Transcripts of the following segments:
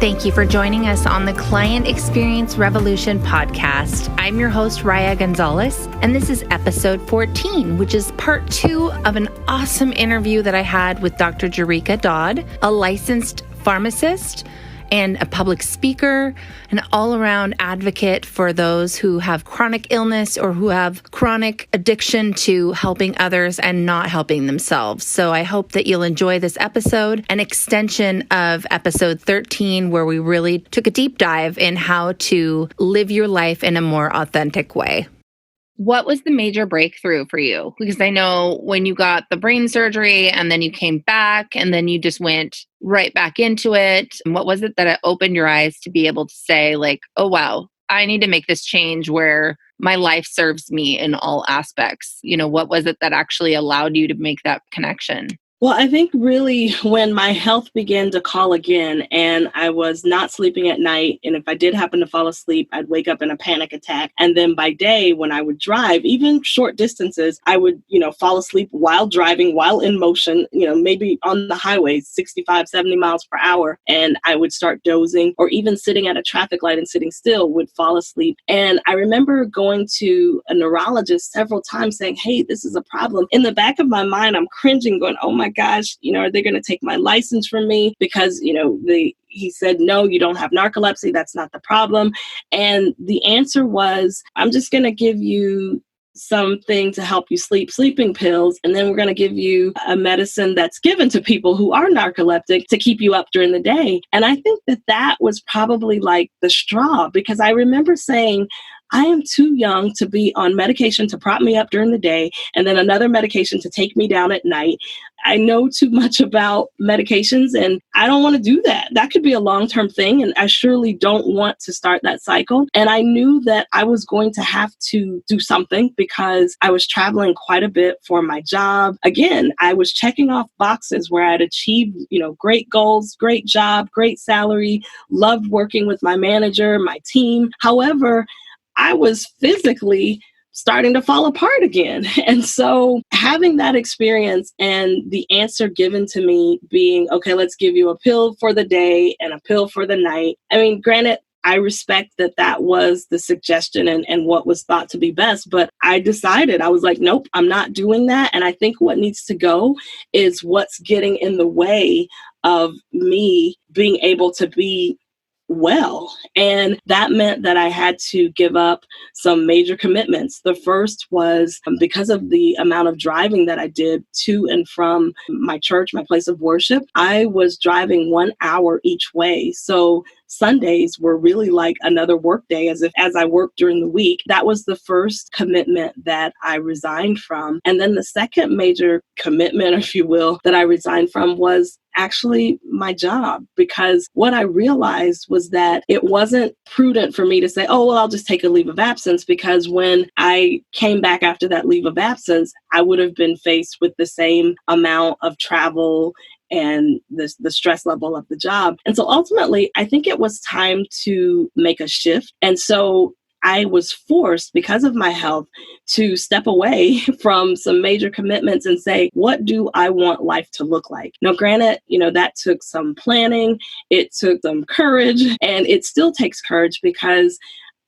Thank you for joining us on the Client Experience Revolution podcast. I'm your host, Raya Gonzalez, and this is episode 14, which is part 2 of an awesome interview that I had with Dr. Jericka Dodd, a licensed pharmacist and a public speaker, an all-around advocate for those who have chronic illness or who have chronic addiction to helping others and not helping themselves. So I hope that you'll enjoy this episode, an extension of episode 13, where we really took a deep dive in how to live your life in a more authentic way. What was the major breakthrough for you? Because I know when you got the brain surgery and then you came back and then you just went right back into it. What was it that opened your eyes to be able to say like, oh, wow, I need to make this change where my life serves me in all aspects? You know, what was it that actually allowed you to make that connection? Well, I think really when my health began to call again and I was not sleeping at night, and if I did happen to fall asleep, I'd wake up in a panic attack. And then by day, when I would drive, even short distances, I would, fall asleep while driving, while in motion, maybe on the highway, 65, 70 miles per hour. And I would start dozing, or even sitting at a traffic light and sitting still would fall asleep. And I remember going to a neurologist several times saying, hey, this is a problem. In the back of my mind, I'm cringing, going, oh my gosh, are they going to take my license from me? Because, he said, no, you don't have narcolepsy. That's not the problem. And the answer was, I'm just going to give you something to help you sleep, sleeping pills. And then we're going to give you a medicine that's given to people who are narcoleptic to keep you up during the day. And I think that was probably like the straw, because I remember saying, I am too young to be on medication to prop me up during the day and then another medication to take me down at night. I know too much about medications and I don't want to do that. That could be a long-term thing, and I surely don't want to start that cycle. And I knew that I was going to have to do something because I was traveling quite a bit for my job. Again, I was checking off boxes where I'd achieved, great goals, great job, great salary, loved working with my manager, my team. However, I was physically starting to fall apart again. And so having that experience and the answer given to me being, okay, let's give you a pill for the day and a pill for the night. I mean, granted, I respect that was the suggestion and what was thought to be best, but I decided, I was like, nope, I'm not doing that. And I think what needs to go is what's getting in the way of me being able to be well. And that meant that I had to give up some major commitments. The first was because of the amount of driving that I did to and from my church, my place of worship, I was driving 1 hour each way. So Sundays were really like another work day, as I worked during the week. That was the first commitment that I resigned from. And then the second major commitment, if you will, that I resigned from was actually my job, because what I realized was that it wasn't prudent for me to say, oh, well, I'll just take a leave of absence, because when I came back after that leave of absence, I would have been faced with the same amount of travel and the stress level of the job. And so ultimately, I think it was time to make a shift. And so I was forced, because of my health, to step away from some major commitments and say, what do I want life to look like? Now, granted, that took some planning, it took some courage, and it still takes courage, because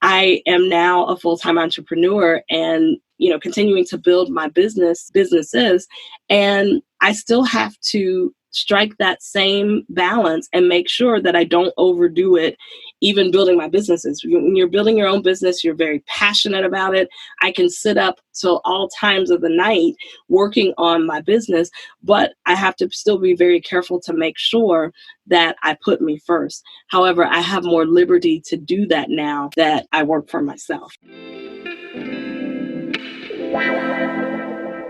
I am now a full-time entrepreneur and, continuing to build my businesses. And I still have to strike that same balance and make sure that I don't overdo it, even building my businesses. When you're building your own business, you're very passionate about it. I can sit up till all times of the night working on my business, but I have to still be very careful to make sure that I put me first. However, I have more liberty to do that now that I work for myself.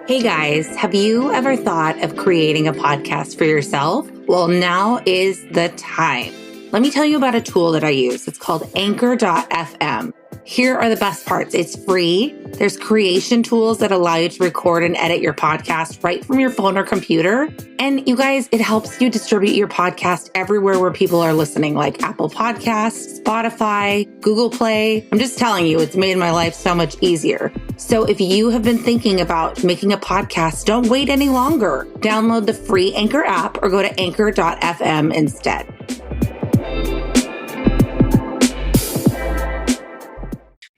Hey guys, have you ever thought of creating a podcast for yourself? Well, now is the time. Let me tell you about a tool that I use. It's called Anchor.fm. Here are the best parts. It's free. There's creation tools that allow you to record and edit your podcast right from your phone or computer. And you guys, it helps you distribute your podcast everywhere where people are listening, like Apple Podcasts, Spotify, Google Play. I'm just telling you, it's made my life so much easier. So if you have been thinking about making a podcast, don't wait any longer. Download the free Anchor app or go to anchor.fm instead.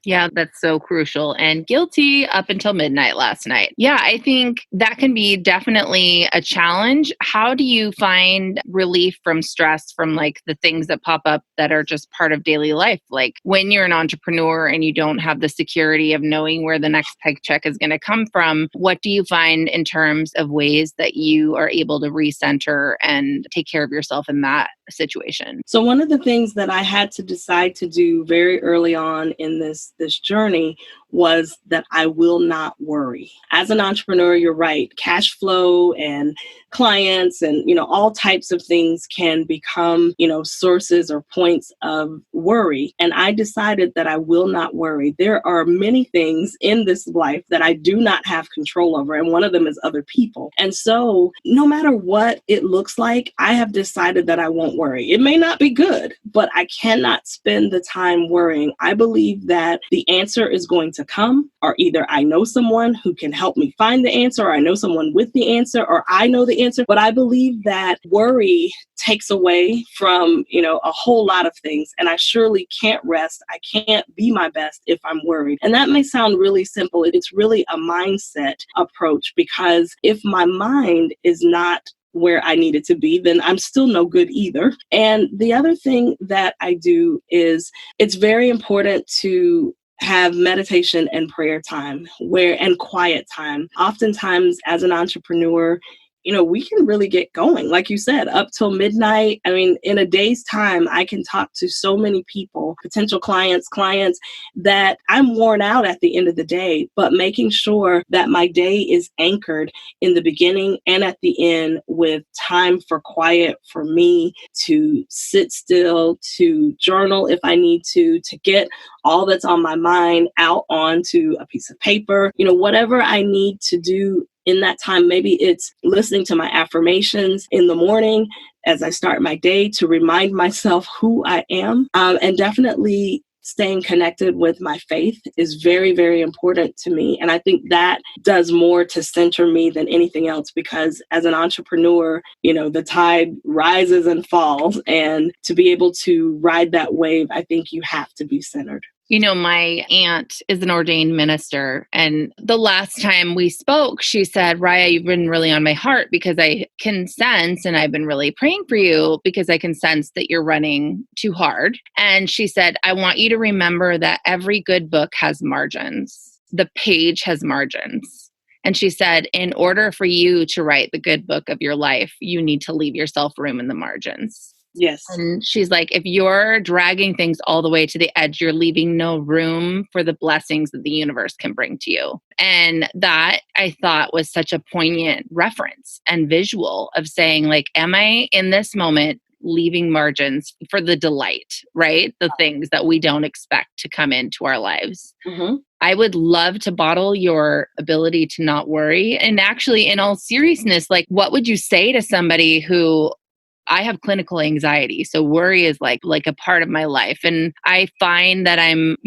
Yeah, that's so crucial. And guilty up until midnight last night. Yeah, I think that can be definitely a challenge. How do you find relief from stress from like the things that pop up that are just part of daily life? Like when you're an entrepreneur and you don't have the security of knowing where the next paycheck is going to come from, what do you find in terms of ways that you are able to recenter and take care of yourself in that situation? So one of the things that I had to decide to do very early on in this journey was that I will not worry. As an entrepreneur, you're right. Cash flow and clients and, all types of things can become, sources or points of worry. And I decided that I will not worry. There are many things in this life that I do not have control over. And one of them is other people. And so no matter what it looks like, I have decided that I won't worry. It may not be good, but I cannot spend the time worrying. I believe that the answer is going to come, or either I know someone who can help me find the answer, or I know someone with the answer, or I know the answer. But I believe that worry takes away from, a whole lot of things. And I surely can't rest. I can't be my best if I'm worried. And that may sound really simple. It's really a mindset approach, because if my mind is not where I need it to be, then I'm still no good either. And the other thing that I do is it's very important to have meditation and prayer time and quiet time. Oftentimes as an entrepreneur, we can really get going, like you said, up till midnight. I mean, in a day's time, I can talk to so many people, potential clients that I'm worn out at the end of the day, but making sure that my day is anchored in the beginning and at the end with time for quiet, for me to sit still, to journal if I need to get all that's on my mind out onto a piece of paper, whatever I need to do in that time. Maybe it's listening to my affirmations in the morning as I start my day to remind myself who I am. And definitely staying connected with my faith is very, very important to me. And I think that does more to center me than anything else, because as an entrepreneur, the tide rises and falls. And to be able to ride that wave, I think you have to be centered. My aunt is an ordained minister. And the last time we spoke, she said, Raya, you've been really on my heart because I can sense, and I've been really praying for you because I can sense that you're running too hard. And she said, I want you to remember that every good book has margins. The page has margins. And she said, in order for you to write the good book of your life, you need to leave yourself room in the margins. Yes. And she's like, if you're dragging things all the way to the edge, you're leaving no room for the blessings that the universe can bring to you. And that I thought was such a poignant reference and visual of saying, like, am I in this moment leaving margins for the delight, right? The things that we don't expect to come into our lives. Mm-hmm. I would love to bottle your ability to not worry. And actually, in all seriousness, like, what would you say to somebody who, I have clinical anxiety, so worry is like a part of my life. And I find that I'm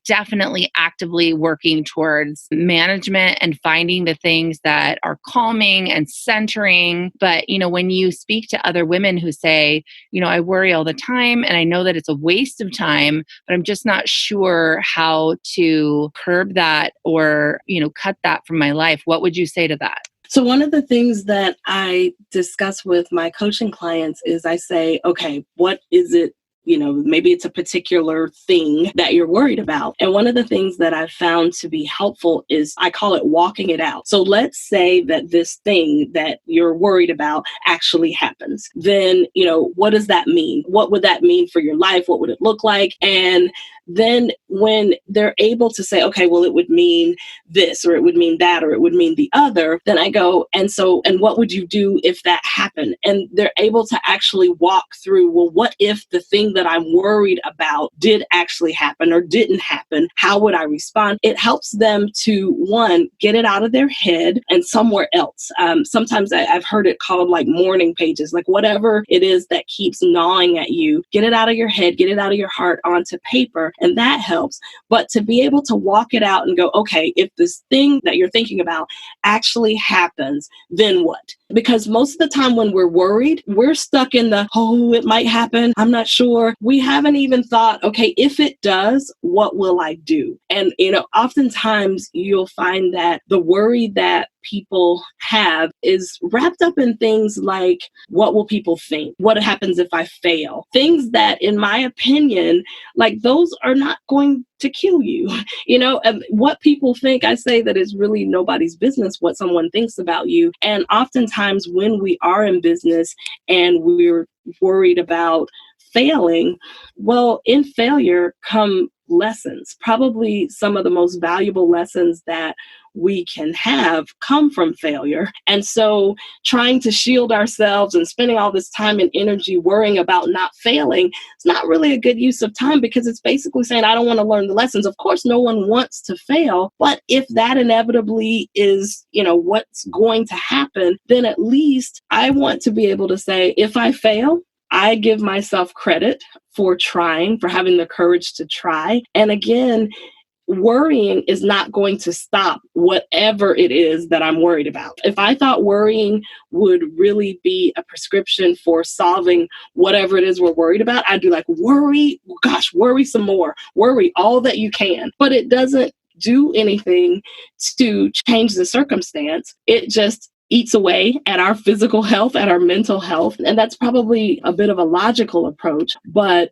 definitely actively working towards management and finding the things that are calming and centering. But, when you speak to other women who say, I worry all the time and I know that it's a waste of time, but I'm just not sure how to curb that or, cut that from my life. What would you say to that? So one of the things that I discuss with my coaching clients is I say, okay, what is it? Maybe it's a particular thing that you're worried about. And one of the things that I've found to be helpful is I call it walking it out. So let's say that this thing that you're worried about actually happens. Then, what does that mean? What would that mean for your life? What would it look like? And then when they're able to say, okay, well, it would mean this, or it would mean that, or it would mean the other, then I go, and what would you do if that happened? And they're able to actually walk through, well, what if the thing that I'm worried about did actually happen or didn't happen? How would I respond? It helps them to, one, get it out of their head and somewhere else. Sometimes I've heard it called like morning pages, like whatever it is that keeps gnawing at you, get it out of your head, get it out of your heart onto paper. And that helps. ourselves, but to be able to walk it out and go, okay, if this thing that you're thinking about actually happens, then what? Because most of the time when we're worried, we're stuck in the, oh, it might happen, I'm not sure. We haven't even thought, okay, if it does, what will I do? And, oftentimes you'll find that the worry that people have is wrapped up in things like, what will people think? What happens if I fail? Things that, in my opinion, like those are not going to kill you. What people think, I say that is really nobody's business what someone thinks about you. And oftentimes when we are in business and we're worried about failing, well, in failure come lessons. Probably some of the most valuable lessons that we can have come from failure. And so trying to shield ourselves and spending all this time and energy worrying about not failing, it's not really a good use of time, because it's basically saying, I don't want to learn the lessons. Of course, no one wants to fail, but if that inevitably is, what's going to happen, then at least I want to be able to say, if I fail, I give myself credit for trying, for having the courage to try. And again, worrying is not going to stop whatever it is that I'm worried about. If I thought worrying would really be a prescription for solving whatever it is we're worried about, I'd be like, worry some more, worry all that you can. But it doesn't do anything to change the circumstance. It just eats away at our physical health, at our mental health. And that's probably a bit of a logical approach, but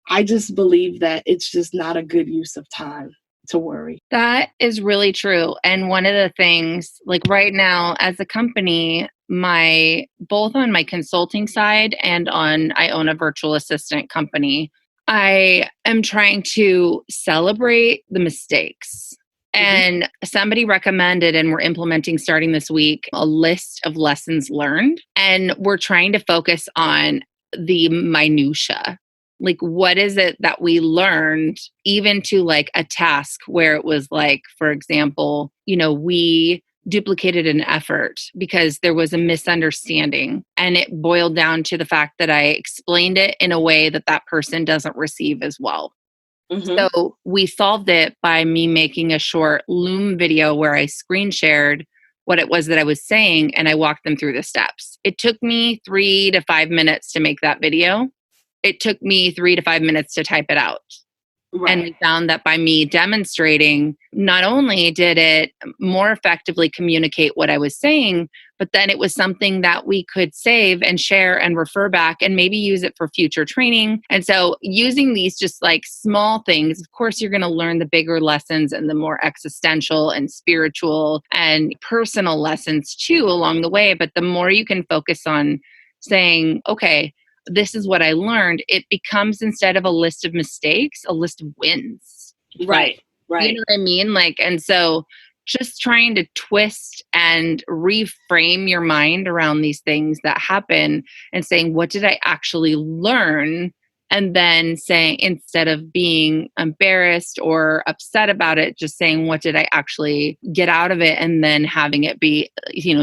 I just believe that it's just not a good use of time to worry. That is really true. And one of the things, like right now as a company, both on my consulting side and I own a virtual assistant company, I am trying to celebrate the mistakes. And somebody recommended, and we're implementing starting this week, a list of lessons learned. And we're trying to focus on the minutia. Like, what is it that we learned, even to like a task where it was like, for example, we duplicated an effort because there was a misunderstanding, and it boiled down to the fact that I explained it in a way that that person doesn't receive as well. So we solved it by me making a short Loom video where I screen shared what it was that I was saying, and I walked them through the steps. It took me 3 to 5 minutes to make that video. It took me 3 to 5 minutes to type it out. Right. And we found that by me demonstrating, not only did it more effectively communicate what I was saying, but then it was something that we could save and share and refer back and maybe use it for future training. And so using these just like small things, of course, you're going to learn the bigger lessons and the more existential and spiritual and personal lessons too along the way. But the more you can focus on saying, okay, this is what I learned, it becomes, instead of a list of mistakes, a list of wins. Right. You know what I mean? And so just trying to twist and reframe your mind around these things that happen and saying, what did I actually learn? And then saying, instead of being embarrassed or upset about it, just saying, what did I actually get out of it? And then having it be,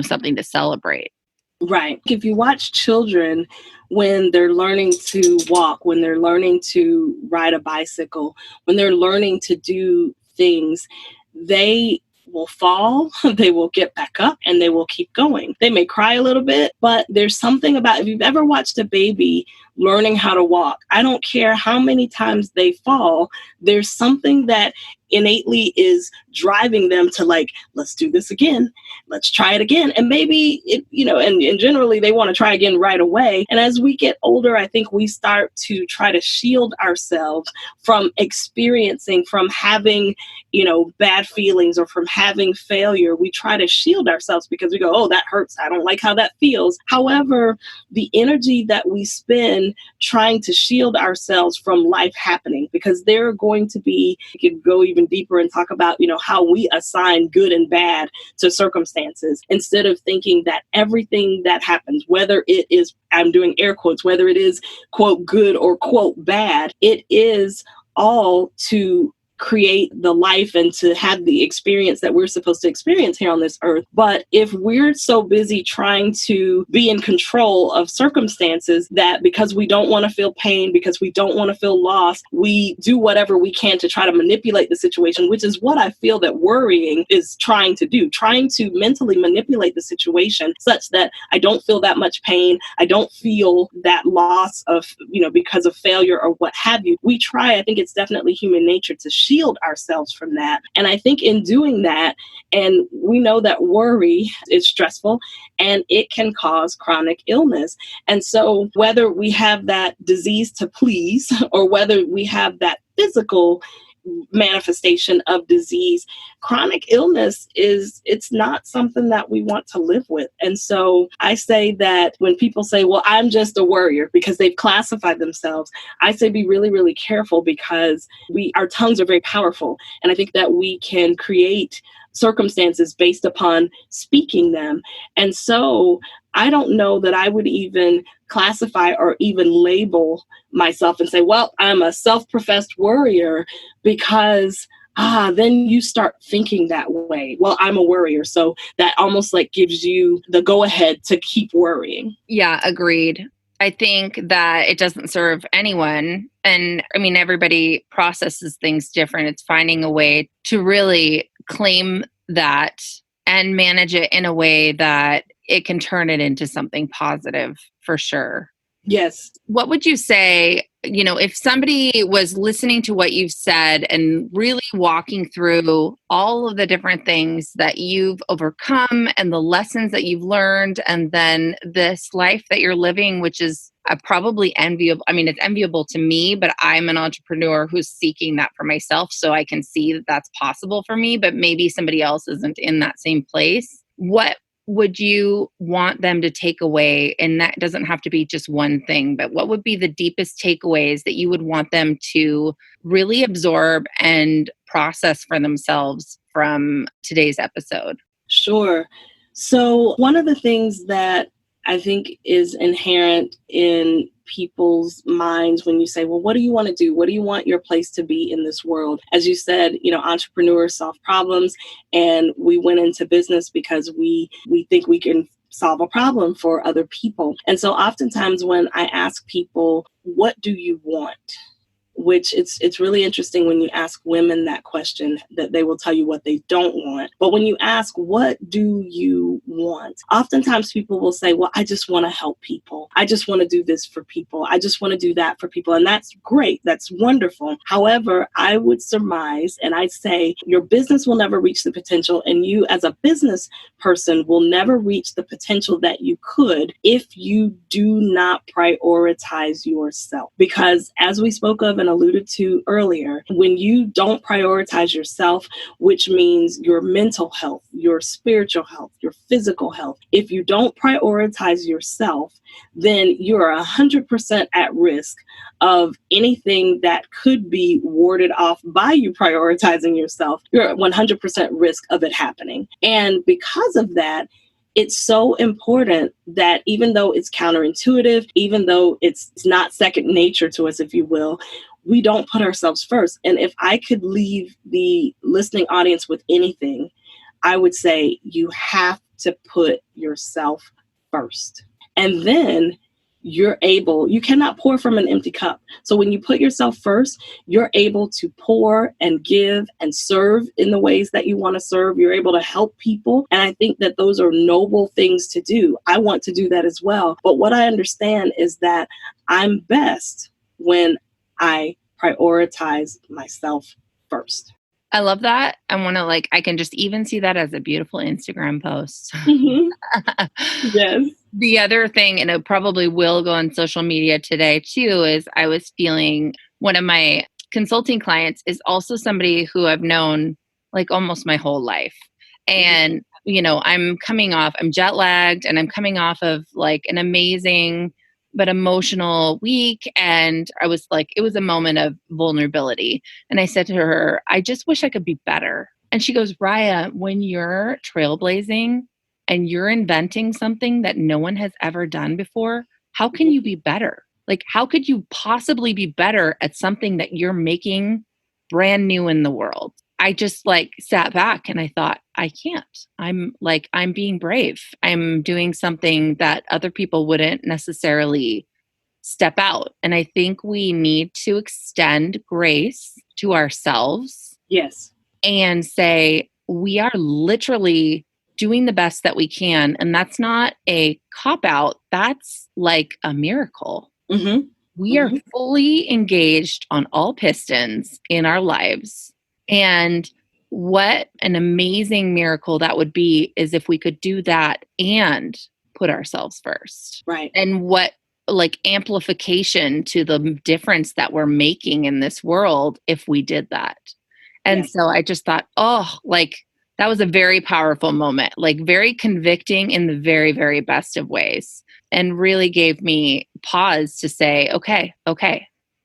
something to celebrate. Right. If you watch children when they're learning to walk, when they're learning to ride a bicycle, when they're learning to do things, they will fall, they will get back up, and they will keep going. They may cry a little bit, but there's something about, if you've ever watched a baby learning how to walk, I don't care how many times they fall, there's something that innately is driving them to like, let's do this again. Let's try it again. And maybe, and generally they want to try again right away. And as we get older, I think we start to try to shield ourselves from experiencing, from having, bad feelings or from having failure. We try to shield ourselves because we go, oh, that hurts. I don't like how that feels. However, the energy that we spend trying to shield ourselves from life happening, because there are going to be, you could go even deeper and talk about, how we assign good and bad to circumstances, instead of thinking that everything that happens, whether it is, I'm doing air quotes, whether it is quote good or quote bad, it is all to create the life and to have the experience that we're supposed to experience here on this earth. But if we're so busy trying to be in control of circumstances that because we don't want to feel pain, because we don't want to feel loss, we do whatever we can to try to manipulate the situation, which is what I feel that worrying is trying to do, trying to mentally manipulate the situation such that I don't feel that much pain. I don't feel that loss of, because of failure or what have you. I think it's definitely human nature to shield ourselves from that. And I think in doing that, and we know that worry is stressful and it can cause chronic illness. And so whether we have that disease to please or whether we have that physical manifestation of disease, chronic illness it's not something that we want to live with. And so I say that when people say, well, I'm just a worrier because they've classified themselves, I say be really, really careful because our tongues are very powerful. And I think that we can create circumstances based upon speaking them. And so I don't know that I would even classify or even label myself and say, well, I'm a self-professed worrier, because then you start thinking that way. Well, I'm a worrier. So that almost like gives you the go ahead to keep worrying. Yeah, agreed. I think that it doesn't serve anyone. And I mean, everybody processes things different. It's finding a way to really claim that and manage it in a way that it can turn it into something positive for sure. Yes. What would you say, if somebody was listening to what you've said and really walking through all of the different things that you've overcome and the lessons that you've learned, and then this life that you're living, which is probably enviable. I mean, it's enviable to me, but I'm an entrepreneur who's seeking that for myself. So I can see that that's possible for me, but maybe somebody else isn't in that same place. What would you want them to take away? And that doesn't have to be just one thing, but what would be the deepest takeaways that you would want them to really absorb and process for themselves from today's episode? Sure. So one of the things that I think is inherent in people's minds when you say, well, what do you want to do? What do you want your place to be in this world? As you said, entrepreneurs solve problems, and we went into business because we think we can solve a problem for other people. And so oftentimes when I ask people, what do you want? Which it's really interesting when you ask women that question, that they will tell you what they don't want. But when you ask, what do you want? Oftentimes people will say, well, I just want to help people. I just want to do this for people. I just want to do that for people. And that's great. That's wonderful. However, I would surmise and I'd say your business will never reach the potential, and you as a business person will never reach the potential that you could if you do not prioritize yourself. Because as we spoke of and alluded to earlier, when you don't prioritize yourself, which means your mental health, your spiritual health, your physical health, if you don't prioritize yourself, then you're 100% at risk of anything that could be warded off by you prioritizing yourself. You're at 100% risk of it happening. And because of that, it's so important that even though it's counterintuitive, even though it's not second nature to us, if you will, we don't put ourselves first. And if I could leave the listening audience with anything, I would say you have to put yourself first. And then you cannot pour from an empty cup. So when you put yourself first, you're able to pour and give and serve in the ways that you want to serve. You're able to help people. And I think that those are noble things to do. I want to do that as well. But what I understand is that I'm best when I prioritize myself first. I love that. I can just even see that as a beautiful Instagram post. Mm-hmm. Yes. The other thing, and it probably will go on social media today too, is I was feeling one of my consulting clients is also somebody who I've known like almost my whole life. And, I'm jet lagged, and I'm coming off of like an amazing but emotional week. And I was like, it was a moment of vulnerability. And I said to her, I just wish I could be better. And she goes, Raya, when you're trailblazing and you're inventing something that no one has ever done before, how can you be better? Like, how could you possibly be better at something that you're making brand new in the world. I just like sat back and I thought, I can't. I'm being brave. I'm doing something that other people wouldn't necessarily step out. And I think we need to extend grace to ourselves Yes. and say, we are literally doing the best that we can. And that's not a cop out. That's like a miracle. Mm-hmm. We are fully engaged on all pistons in our lives. And what an amazing miracle that would be is if we could do that and put ourselves first. Right. And what like amplification to the difference that we're making in this world if we did that. And Yes. so I just thought, oh, like that was a very powerful moment, like very convicting in the very, very best of ways, and really gave me pause to say, okay,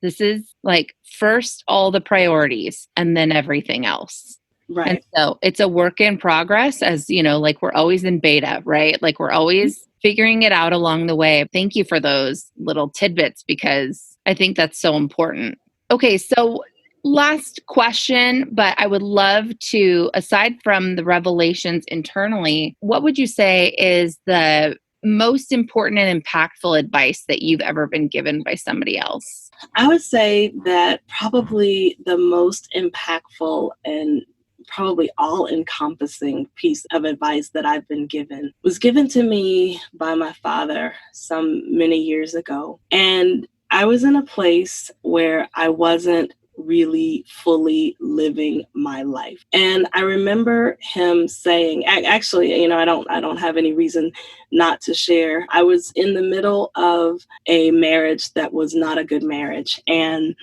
this is like first all the priorities and then everything else. Right. And so it's a work in progress, as you know, like we're always in beta, right? Like we're always figuring it out along the way. Thank you for those little tidbits because I think that's so important. Okay, so last question, but I would love to, aside from the revelations internally, what would you say is the most important and impactful advice that you've ever been given by somebody else? I would say that probably the most impactful and probably all-encompassing piece of advice that I've been given was given to me by my father some many years ago. And I was in a place where I wasn't really fully living my life. And I remember him saying, actually, I don't have any reason not to share. I was in the middle of a marriage that was not a good marriage. And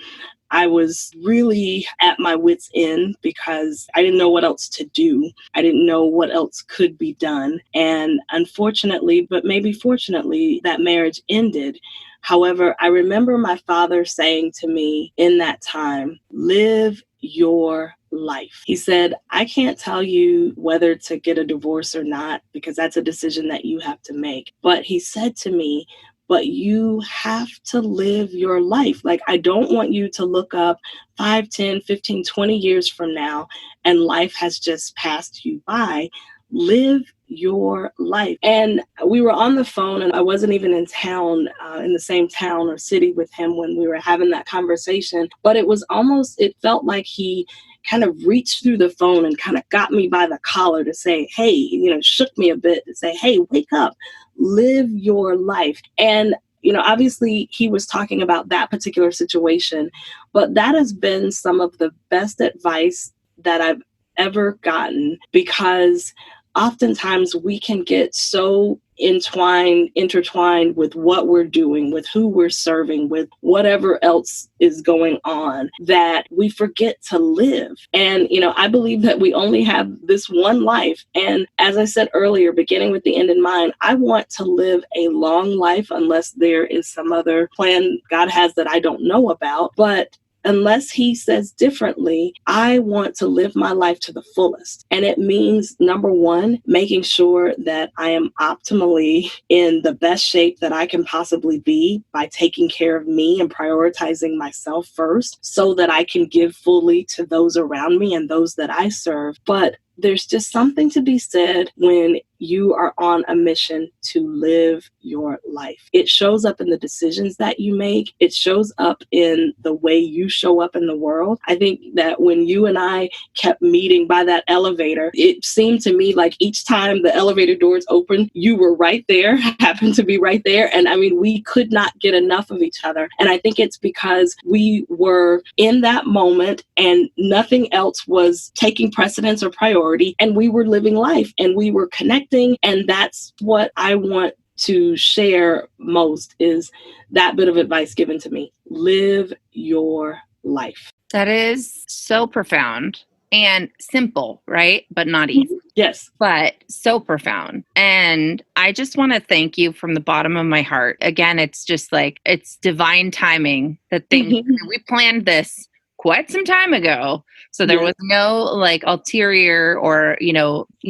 I was really at my wit's end because I didn't know what else to do. I didn't know what else could be done. And unfortunately, but maybe fortunately, that marriage ended. However, I remember my father saying to me in that time, live your life. He said, I can't tell you whether to get a divorce or not, because that's a decision that you have to make. But he said to me, but you have to live your life. Like, I don't want you to look up 5, 10, 15, 20 years from now and life has just passed you by. Live your life. And we were on the phone and I wasn't even in town, in the same town or city with him when we were having that conversation. But it felt like he kind of reached through the phone and kind of got me by the collar to say, hey, shook me a bit to say, hey, wake up, live your life. And obviously he was talking about that particular situation, but that has been some of the best advice that I've ever gotten, because oftentimes we can get so intertwined with what we're doing, with who we're serving, with whatever else is going on, that we forget to live. And, I believe that we only have this one life. And as I said earlier, beginning with the end in mind, I want to live a long life, unless there is some other plan God has that I don't know about. But unless he says differently, I want to live my life to the fullest. And it means, number one, making sure that I am optimally in the best shape that I can possibly be by taking care of me and prioritizing myself first so that I can give fully to those around me and those that I serve. But there's just something to be said when you are on a mission to live your life. It shows up in the decisions that you make. It shows up in the way you show up in the world. I think that when you and I kept meeting by that elevator, it seemed to me like each time the elevator doors opened, you were right there, happened to be right there. And we could not get enough of each other. And I think it's because we were in that moment and nothing else was taking precedence or priority. And we were living life and we were connecting. And that's what I want to share most, is that bit of advice given to me. Live your life. That is so profound and simple, right? But not easy. Yes. But so profound. And I just want to thank you from the bottom of my heart. Again, it's just like, it's divine timing that we planned this quite some time ago. So there was no like ulterior or,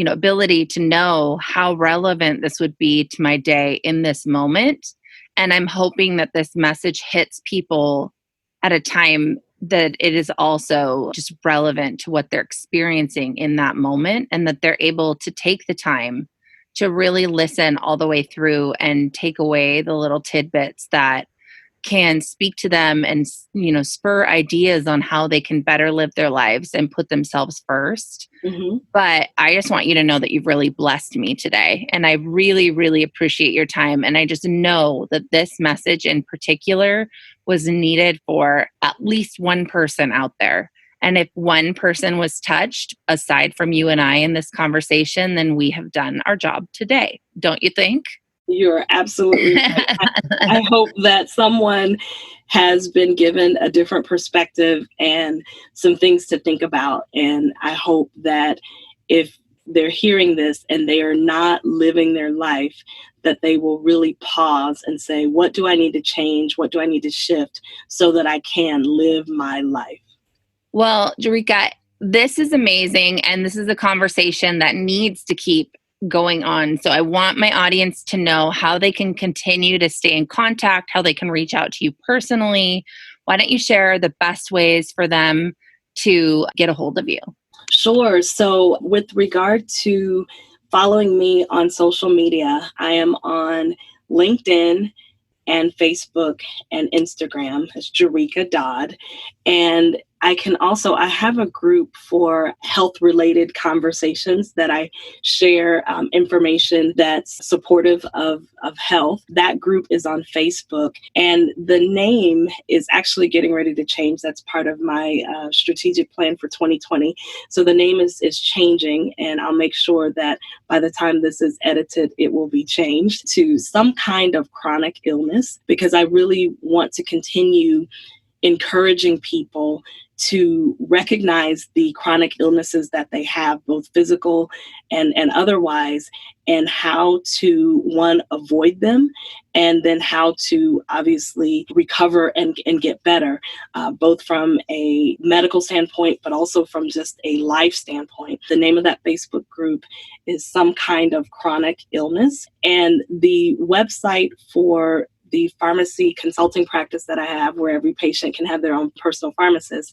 ability to know how relevant this would be to my day in this moment. And I'm hoping that this message hits people at a time that it is also just relevant to what they're experiencing in that moment, and that they're able to take the time to really listen all the way through and take away the little tidbits that can speak to them and, spur ideas on how they can better live their lives and put themselves first. Mm-hmm. But I just want you to know that you've really blessed me today. And I really, really appreciate your time. And I just know that this message in particular was needed for at least one person out there. And if one person was touched, aside from you and I in this conversation, then we have done our job today. Don't you think? You're absolutely right. I hope that someone has been given a different perspective and some things to think about. And I hope that if they're hearing this and they are not living their life, that they will really pause and say, what do I need to change? What do I need to shift so that I can live my life? Well, Jericka, this is amazing. And this is a conversation that needs to keep going on. So I want my audience to know how they can continue to stay in contact, how they can reach out to you personally. Why don't you share the best ways for them to get a hold of you? Sure. So with regard to following me on social media, I am on LinkedIn and Facebook and Instagram as Jericka Dodd. And I have a group for health-related conversations that I share information that's supportive of health. That group is on Facebook, and the name is actually getting ready to change. That's part of my strategic plan for 2020. So the name is changing, and I'll make sure that by the time this is edited, it will be changed to some kind of chronic illness, because I really want to continue encouraging people to recognize the chronic illnesses that they have, both physical and otherwise, and how to, one, avoid them, and then how to obviously recover and get better, both from a medical standpoint, but also from just a life standpoint. The name of that Facebook group is Some Kind of Chronic Illness. And the website for the pharmacy consulting practice that I have, where every patient can have their own personal pharmacist,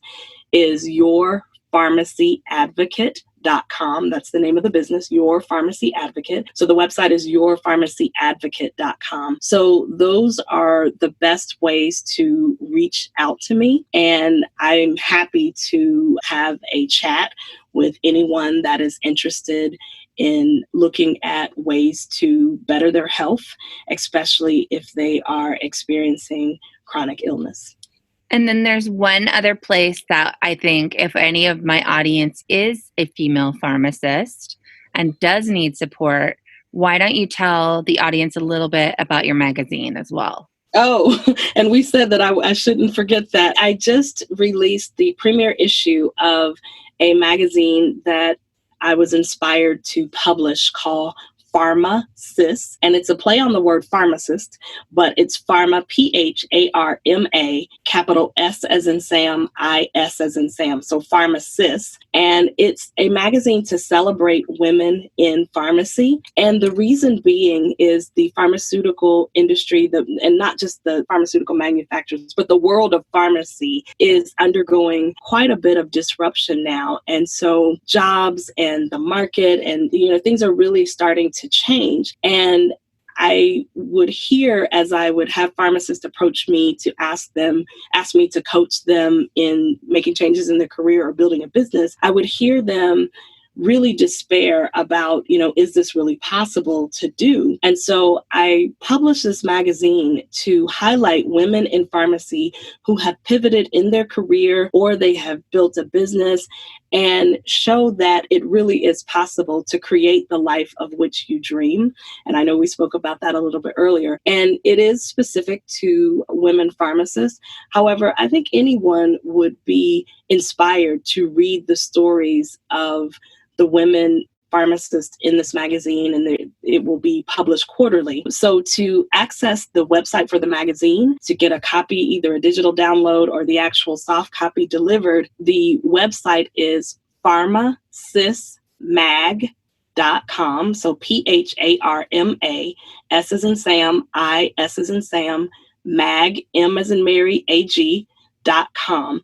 is yourpharmacyadvocate.com. That's the name of the business, Your Pharmacy Advocate. So the website is yourpharmacyadvocate.com. So those are the best ways to reach out to me. And I'm happy to have a chat with anyone that is interested in looking at ways to better their health, especially if they are experiencing chronic illness. And then there's one other place that I think if any of my audience is a female pharmacist and does need support, why don't you tell the audience a little bit about your magazine as well? Oh, and we said that I shouldn't forget that. I just released the premiere issue of a magazine that I was inspired to publish called Pharma-Sis, and it's a play on the word pharmacist, but it's Pharma, Pharma, capital S as in Sam, I-S as in Sam, so Pharma-Sis. And it's a magazine to celebrate women in pharmacy. And the reason being is the pharmaceutical industry, and not just the pharmaceutical manufacturers, but the world of pharmacy is undergoing quite a bit of disruption now. And so jobs and the market and, things are really starting to change. And I would hear, as I would have pharmacists approach me to ask me to coach them in making changes in their career or building a business, I would hear them really despair about, is this really possible to do? And so I published this magazine to highlight women in pharmacy who have pivoted in their career or they have built a business, and show that it really is possible to create the life of which you dream. And I know we spoke about that a little bit earlier. And it is specific to women pharmacists. However, I think anyone would be inspired to read the stories of the women pharmacists in this magazine, and it will be published quarterly. So to access the website for the magazine, to get a copy, either a digital download or the actual soft copy delivered, the website is pharmasismag.com. So PHARMA, S as in Sam, I, S as in Sam, mag, M as in Mary, AG.com.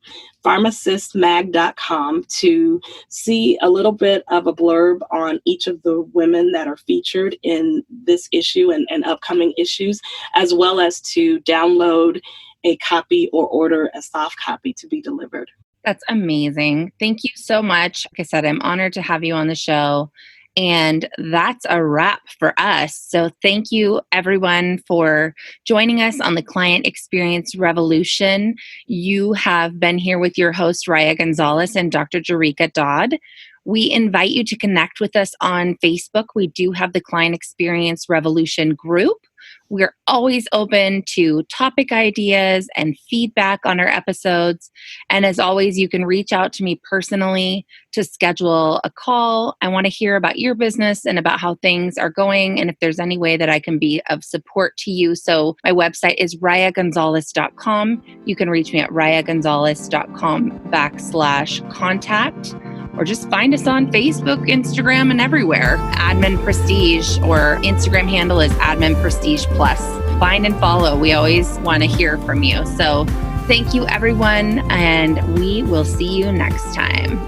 pharmacistmag.com to see a little bit of a blurb on each of the women that are featured in this issue and upcoming issues, as well as to download a copy or order a soft copy to be delivered. That's amazing. Thank you so much. Like I said, I'm honored to have you on the show. And that's a wrap for us. So thank you, everyone, for joining us on the Client Experience Revolution. You have been here with your host, Raya Gonzalez and Dr. Jericka Dodd. We invite you to connect with us on Facebook. We do have the Client Experience Revolution group. We're always open to topic ideas and feedback on our episodes. And as always, you can reach out to me personally to schedule a call. I want to hear about your business and about how things are going and if there's any way that I can be of support to you. So my website is rayagonzalez.com. You can reach me at rayagonzalez.com/contact. Or just find us on Facebook, Instagram, and everywhere. Admin Prestige, or Instagram handle is Admin Prestige Plus. Find and follow. We always want to hear from you. So thank you, everyone, and we will see you next time.